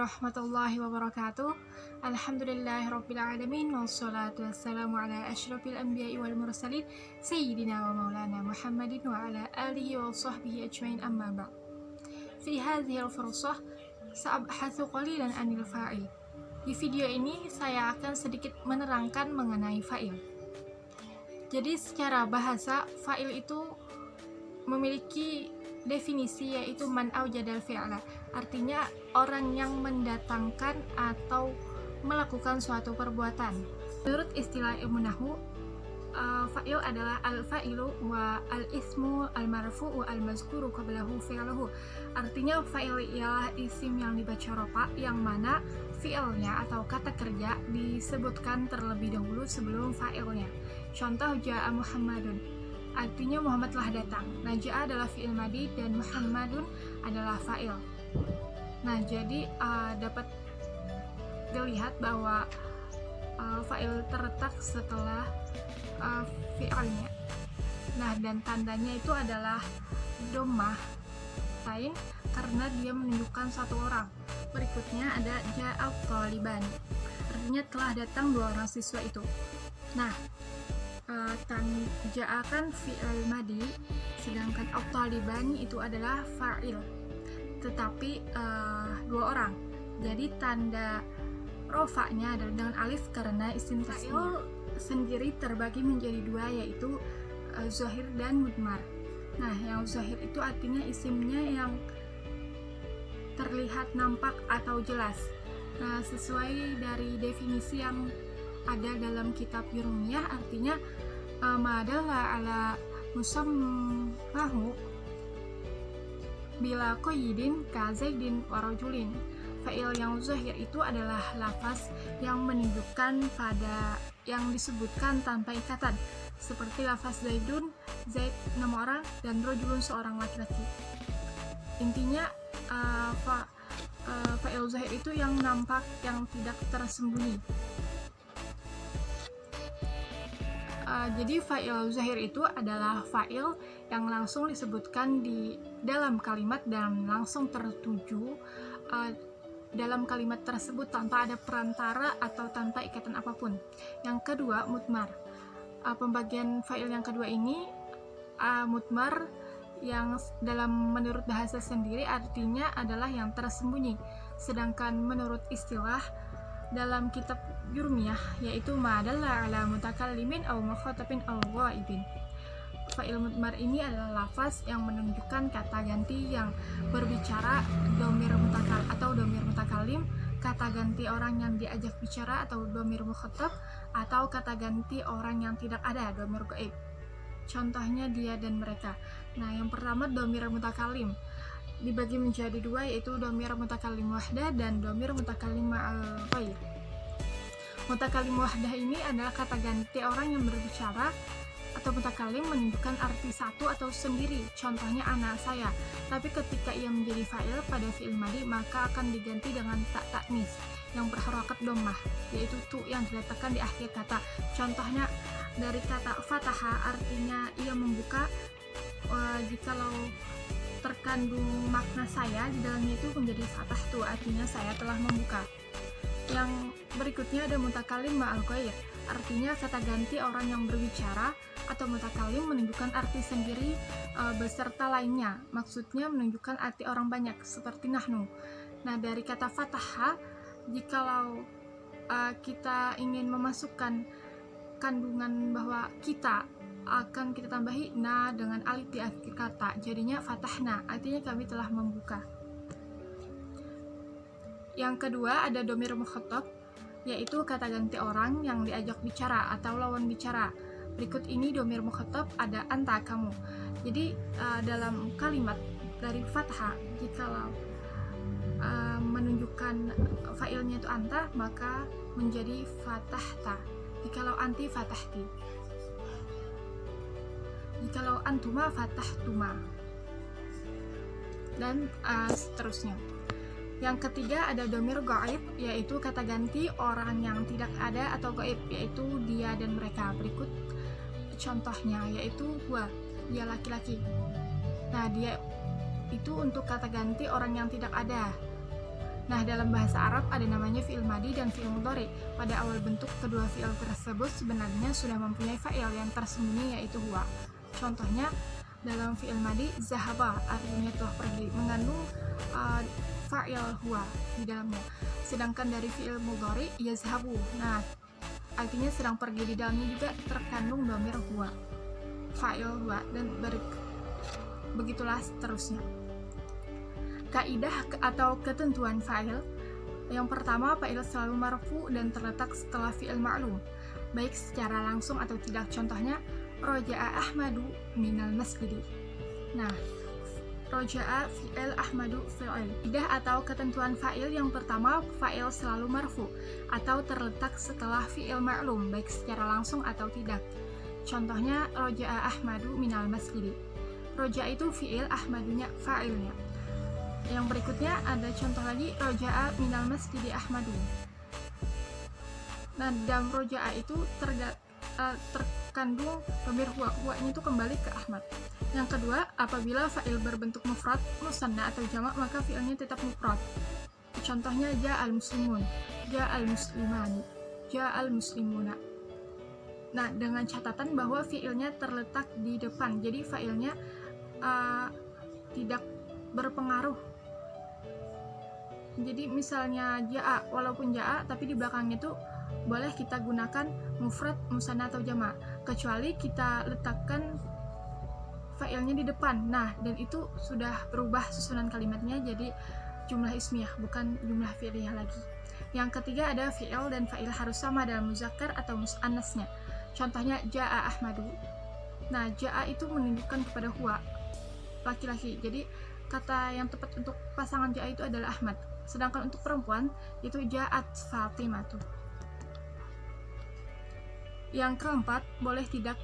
warahmatullahi wabarakatuh. Alhamdulillahirrabbilalamin. Wassalatu wassalamu ala ashrafil anbiya'i wal mursalin Sayyidina wa maulana Muhammadin wa ala alihi wa sahbihi ajmain, amma ba'd. Fi hadhihi al-fursah sa'abhathu qalilan anil fa'il. Di video ini saya akan sedikit menerangkan mengenai fa'il. Jadi secara bahasa, fa'il itu memiliki definisi, yaitu man aujadal fi'la, artinya orang yang mendatangkan atau melakukan suatu perbuatan. Menurut istilah ilmu nahwu, fa'il adalah al-fa'ilu wa al-ismu al-marfu'u al-mazkuru qablahu fi'luhu. Artinya fa'il ialah isim yang dibaca rofa, yang mana fi'ilnya atau kata kerja disebutkan terlebih dahulu sebelum fa'ilnya. Contoh, ja'a Muhammadun, artinya Muhammad telah datang. Nah, ja'a adalah fi'il madi dan Muhammadun adalah fa'il. Nah, jadi dapat dilihat bahwa fa'il terletak setelah fi'ilnya. Nah, dan tandanya itu adalah dhammah tain karena dia menunjukkan satu orang. Berikutnya ada ja'a thaliban, artinya telah datang dua orang siswa itu. Nah, ja'a kan fi'il madi, sedangkan at-talibani itu adalah fa'il, tetapi dua orang. Jadi tanda rofa'nya adalah dengan alif karena isim tasniah. Sendiri terbagi menjadi dua, yaitu zahir dan mudmar. Nah, yang zahir itu artinya isimnya yang terlihat nampak atau jelas. Nah, sesuai dari definisi yang ada dalam kitab Yurmiyah, artinya madalla ala musammahu bila qayyidin ka zaidin wa rajulin. Fa'il yang zahir itu adalah lafaz yang menunjukkan pada yang disebutkan tanpa ikatan, seperti lafaz zaidun, zaid nama orang, dan rajulun seorang laki-laki. Intinya fa'il zahir itu yang nampak, yang tidak tersembunyi. Jadi fa'il zahir itu adalah fa'il yang langsung disebutkan di dalam kalimat dan langsung tertuju dalam kalimat tersebut tanpa ada perantara atau tanpa ikatan apapun. Yang kedua, mudmar. Pembagian fa'il yang kedua ini, mudmar yang menurut bahasa sendiri artinya adalah yang tersembunyi, sedangkan menurut istilah dalam kitab Yurmiyah yaitu madalla ala mutakallimin aw mukhatabin aw ghaibin. Fa'il mudmar ini adalah lafaz yang menunjukkan kata ganti yang berbicara, dhamir mutakal atau dhamir mutakallim, kata ganti orang yang diajak bicara atau dhamir mukhatab, atau kata ganti orang yang tidak ada, dhamir ghaib. Contohnya dia dan mereka. Nah, yang pertama dhamir mutakallim dibagi menjadi dua, yaitu dhamir mutakallim wahdah dan dhamir mutakallim ma'al ghair. Mutakallim wahdah ini adalah kata ganti orang yang berbicara atau mutakallim menunjukkan arti satu atau sendiri. Contohnya ana, saya. Tapi ketika ia menjadi fa'il pada fi'il madi, maka akan diganti dengan ta ta'nis yang berharokat dhammah, yaitu tu yang diletakkan di akhir kata. Contohnya dari kata fataha, artinya ia membuka. Jikalau terkandung makna saya di dalamnya itu menjadi fatah tu, artinya saya telah membuka. Yang berikutnya ada mutakallim ma'al ghair, artinya kata ganti orang yang berbicara atau mutakallim menunjukkan arti sendiri beserta lainnya, maksudnya menunjukkan arti orang banyak, seperti nahnu. Nah, dari kata fataha, jikalau kita ingin memasukkan kandungan bahwa kita akan kita tambahi na dengan alif di akhir kata, jadinya fatahna, artinya kami telah membuka. Yang kedua ada dhamir mukhatab, yaitu kata ganti orang yang diajak bicara atau lawan bicara. Berikut ini dhamir mukhatab ada anta, kamu. Jadi dalam kalimat dari fathah, jikalau menunjukkan fa'ilnya itu anta, maka menjadi fatahta. Jikalau anti, fatahti. Jikalau antuma, fatahtuma, dan seterusnya. Yang ketiga ada dhamir ghaib, yaitu kata ganti orang yang tidak ada atau ghaib, yaitu dia dan mereka. Berikut contohnya, yaitu huwa, dia laki-laki. Nah, dia itu untuk kata ganti orang yang tidak ada. Nah, dalam bahasa Arab ada namanya fi'il madi dan fi'il mudhari. Pada awal bentuk kedua fi'il tersebut sebenarnya sudah mempunyai fa'il yang tersembunyi, yaitu huwa. Contohnya, dalam fi'il madi, zahaba artinya telah pergi, mengandung fa'il huwa di dalamnya. Sedangkan dari fi'il mudhari, yazhabu, nah artinya sedang pergi, di dalamnya juga terkandung dhamir huwa, fa'il huwa, dan begitulah seterusnya. Kaidah atau ketentuan fa'il. Yang pertama, fa'il selalu marfu dan terletak setelah fi'il ma'lum, baik secara langsung atau tidak. Contohnya, roja'a Ahmadu minal masjidi. Nah, roja'a fi'il, Ahmadu fi'il. Kaidah atau ketentuan fa'il yang pertama, fa'il selalu marfu atau terletak setelah fi'il ma'lum, baik secara langsung atau tidak. Contohnya, roja'a Ahmadu minal masjidi. Roja itu fi'il, Ahmadunya fa'ilnya. Yang berikutnya ada contoh lagi, roja'a minal masjidi Ahmadu. Nah, dalam roja'a itu terkandung dhamir huwa-nya itu kembali ke Ahmad. Yang kedua, apabila fa'il berbentuk mufrad, musanna atau jamak, maka fi'ilnya tetap mufrad. Contohnya, ja'al muslimun, ja'al muslimani, ja'al muslimuna. Nah, dengan catatan bahwa fi'ilnya terletak di depan, jadi fa'ilnya tidak berpengaruh. Jadi misalnya ja'a, walaupun ja'a tapi di belakangnya itu boleh kita gunakan mufrad, musanna atau jamak, kecuali kita letakkan fa'ilnya di depan. Nah, dan itu sudah berubah susunan kalimatnya jadi jumlah ismiyah, bukan jumlah fi'liyah lagi. Yang ketiga ada fi'il dan fa'il harus sama dalam muzakkar atau muannasnya. Contohnya, ja'a Ahmadu. Nah, ja'a itu menunjukkan kepada huwa, laki-laki. Jadi kata yang tepat untuk pasangan ja'a itu adalah Ahmad. Sedangkan untuk perempuan itu ja'at Fatimatu. Yang keempat, boleh tidak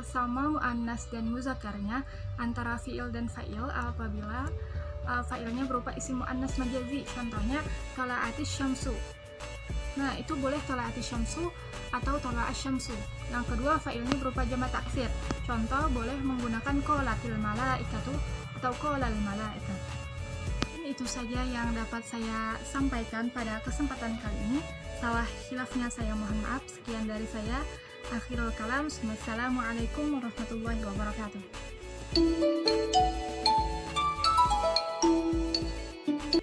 sama muannas dan muzakkarnya antara fi'il dan fa'il apabila fa'ilnya berupa isim muannas majazi. Contohnya, tala'atis syamsu. Nah, itu boleh tala'atis syamsu atau tala'as syamsu. Yang kedua, fa'ilnya berupa jamak taksir. Contoh, boleh menggunakan qolatil malaikatu atau qolal malaikat. Itu saja yang dapat saya sampaikan pada kesempatan kali ini. Salah khilafnya saya mohon maaf. Sekian dari saya. Akhirul kalam. Wassalamualaikum warahmatullahi wabarakatuh.